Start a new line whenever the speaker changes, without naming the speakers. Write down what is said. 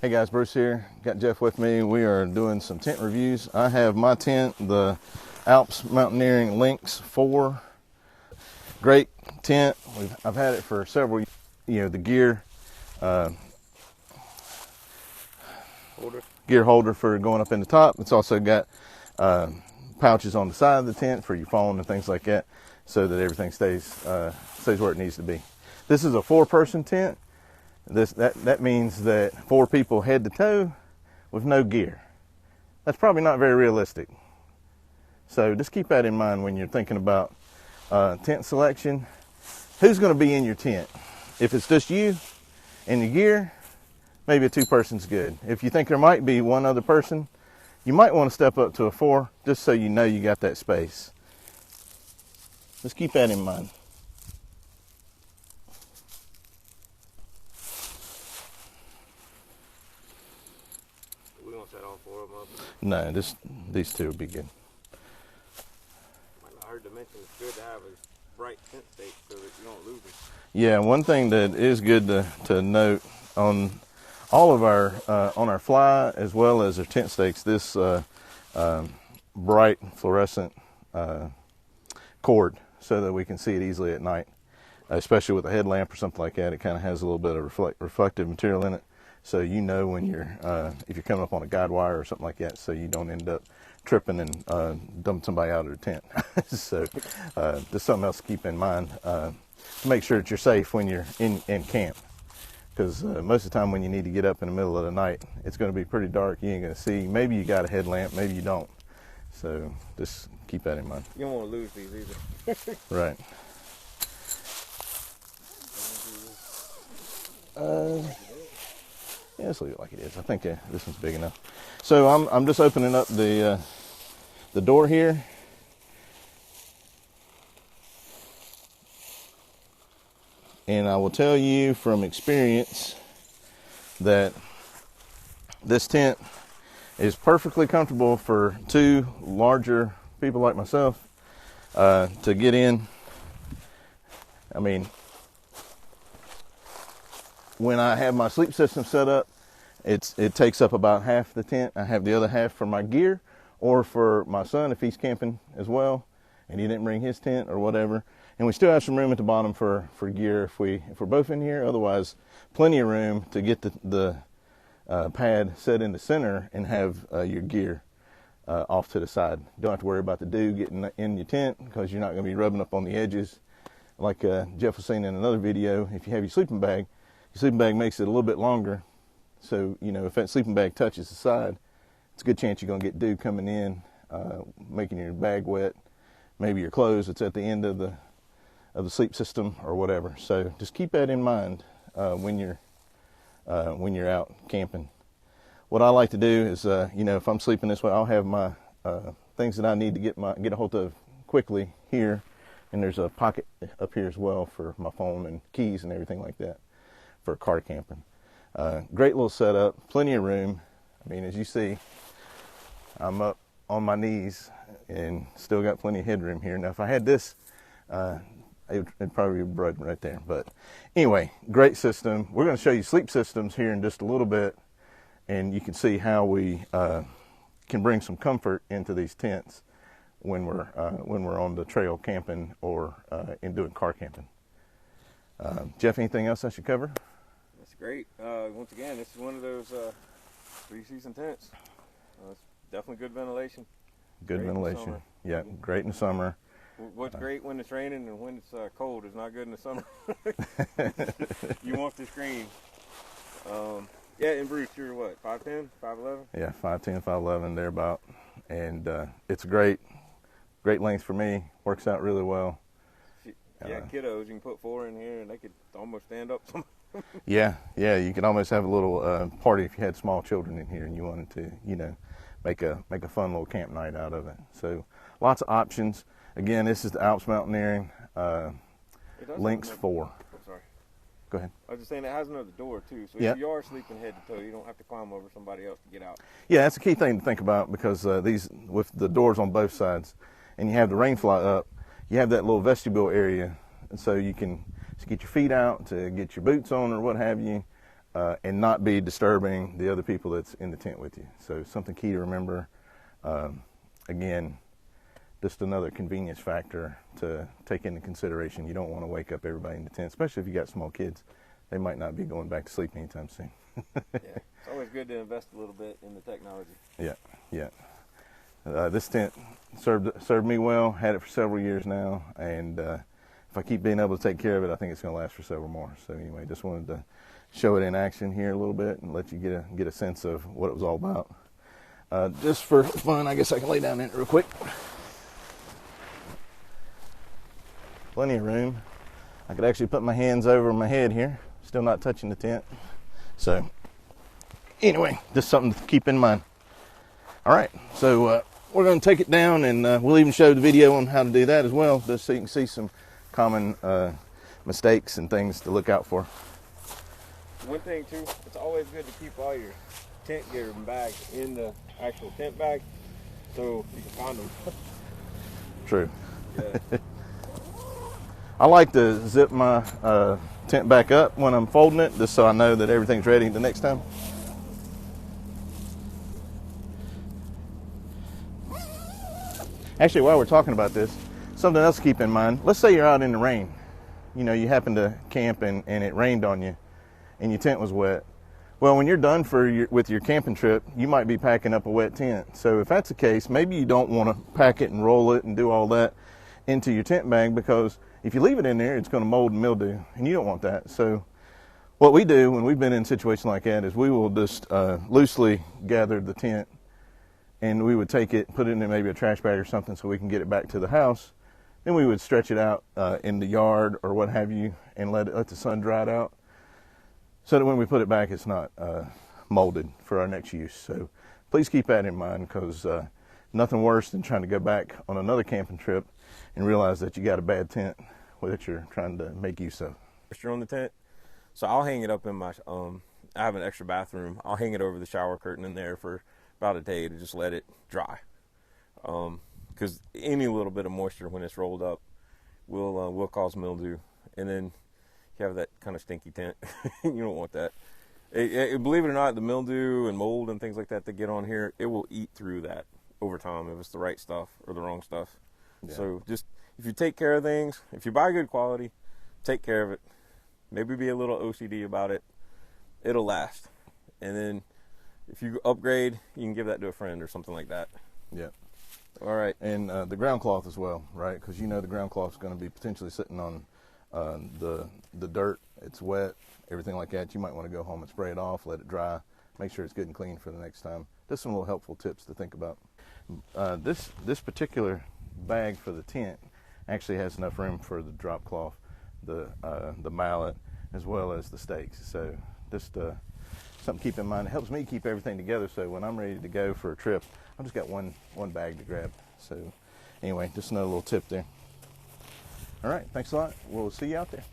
Hey guys, Bruce here. Got Jeff with me. We are doing some tent reviews. I have my tent, the Alps Mountaineering Lynx 4. Great tent. I've had it for several years. The gear holder for going up in the top. It's also got pouches on the side of the tent for your phone and things like that, so that everything stays where it needs to be. This is a 4-person tent. That means that 4 people head to toe with no gear. That's probably not very realistic. So just keep that in mind when you're thinking about tent selection. Who's going to be in your tent? If it's just you and your gear, maybe a 2-person's good. If you think there might be one other person, you might want to step up to a 4 just so you know you got that space. Just keep that in mind.
We won't set all 4 of them up.
No, these 2 will be good.
I heard to mention it's good to have a bright tent stake so that you don't lose them. Yeah,
one thing that is good to note on all of our on our fly as well as our tent stakes, this bright fluorescent cord, so that we can see it easily at night, especially with a headlamp or something like that. It kind of has a little bit of reflective material in it, so you know when you're if you're coming up on a guide wire or something like that, so you don't end up tripping and dumping somebody out of their tent. So just something else to keep in mind to make sure that you're safe when you're in camp, because most of the time when you need to get up in the middle of the night, it's going to be pretty dark. You ain't going to see. Maybe you got a headlamp, maybe you don't. So just keep that in mind.
You don't want to lose these either.
Right. Yeah, let's leave it like it is. I think this one's big enough. So I'm just opening up the door here. And I will tell you from experience that this tent is perfectly comfortable for 2 larger people like myself to get in. I mean, when I have my sleep system set up, it takes up about half the tent. I have the other half for my gear, or for my son if he's camping as well and he didn't bring his tent or whatever. And we still have some room at the bottom for gear if we're both in here. Otherwise, plenty of room to get the pad set in the center and have your gear off to the side. Don't have to worry about the dew getting in your tent, because you're not going to be rubbing up on the edges. Like Jeff was saying in another video, if you have your sleeping bag makes it a little bit longer. So, if that sleeping bag touches the side, it's a good chance you're going to get dew coming in, making your bag wet. Maybe your clothes that's at the end of the sleep system or whatever. So just keep that in mind when you're out camping. What I like to do is, if I'm sleeping this way, I'll have my things that I need to get a hold of quickly here, and there's a pocket up here as well for my phone and keys and everything like that for car camping. Great little setup, plenty of room. I mean, as you see, I'm up on my knees and still got plenty of headroom here. Now, if I had this, it'd probably be right there. But anyway, great system. We're going to show you sleep systems here in just a little bit, and you can see how we can bring some comfort into these tents when we're on the trail camping or in doing car camping. Jeff, anything else I should cover?
That's great. Once again, this is one of those 3-season tents. It's definitely good ventilation.
Good ventilation. Yeah, great in the summer.
What's great when it's raining and when it's cold is not good in the summer. You want the screen. Yeah, and Bruce, you're what, 5'10", 5'11"?
Yeah, 5'10", 5'11", thereabout. And it's great length for me. Works out really well.
Yeah, kiddos, you can put 4 in here and they could almost stand up.
Yeah, you could almost have a little party if you had small children in here and you wanted to, make a fun little camp night out of it. So lots of options. Again, this is the Alps Mountaineering Lynx 4.
Sorry.
Go ahead.
I was just saying it has another door too, so
yeah.
If you are sleeping head to toe, you don't have to climb over somebody else to get out.
Yeah, that's a key thing to think about, because these, with the doors on both sides, and you have the rain fly up, you have that little vestibule area, and so you can get your feet out to get your boots on or what have you. and not be disturbing the other people that's in the tent with you. So something key to remember. Again, just another convenience factor to take into consideration. You don't want to wake up everybody in the tent, especially if you got small kids. They might not be going back to sleep anytime soon.
Yeah, it's always good to invest a little bit in the technology.
Yeah, yeah. This tent served me well. Had it for several years now, and if I keep being able to take care of it, I think it's going to last for several more. So anyway, just wanted to show it in action here a little bit and let you get a sense of what it was all about. Just for fun, I guess I can lay down in it real quick. Plenty of room. I could actually put my hands over my head here, still not touching the tent. So anyway, just something to keep in mind. All right, so we're going to take it down, and we'll even show the video on how to do that as well, just so you can see some common mistakes and things to look out for.
One thing too, it's always good to keep all your tent gear and bags in the actual tent bag so you can find them.
True.
Yeah.
I like to zip my tent back up when I'm folding it, just so I know that everything's ready the next time. Actually, while we're talking about this, something else to keep in mind. Let's say you're out in the rain. You know, you happen to camp and it rained on you and your tent was wet. Well, when you're done with your camping trip, you might be packing up a wet tent. So if that's the case, maybe you don't want to pack it and roll it and do all that into your tent bag, because if you leave it in there, it's going to mold and mildew, and you don't want that. So what we do when we've been in a situation like that is we will just loosely gather the tent, and we would take it, put it in maybe a trash bag or something so we can get it back to the house. Then we would stretch it out in the yard or what have you and let the sun dry it out, so that when we put it back, it's not molded for our next use. So please keep that in mind, because nothing worse than trying to go back on another camping trip and realize that you got a bad tent that you're trying to make use of.
You're on the tent, so I'll hang it up in my, I have an extra bathroom. I'll hang it over the shower curtain in there for about a day to just let it dry. Because any little bit of moisture when it's rolled up will cause mildew. And then you have that kind of stinky tent. You don't want that. Believe it or not, the mildew and mold and things like that get on here, it will eat through that over time if it's the right stuff or the wrong stuff. Yeah. So just, if you take care of things, if you buy good quality, take care of it. Maybe be a little OCD about it. It'll last. And then if you upgrade, you can give that to a friend or something like that.
Yeah.
All right.
And the ground cloth as well, right? Because you know the ground cloth is going to be potentially sitting on the dirt. It's wet, everything like that. You might want to go home and spray it off, let it dry, make sure it's good and clean for the next time. Just some little helpful tips to think about. This particular bag for the tent actually has enough room for the drop cloth, the mallet, as well as the stakes. So just something to keep in mind. It helps me keep everything together, so when I'm ready to go for a trip, I've just got one bag to grab. So anyway, just another little tip there. All right, thanks a lot. We'll see you out there.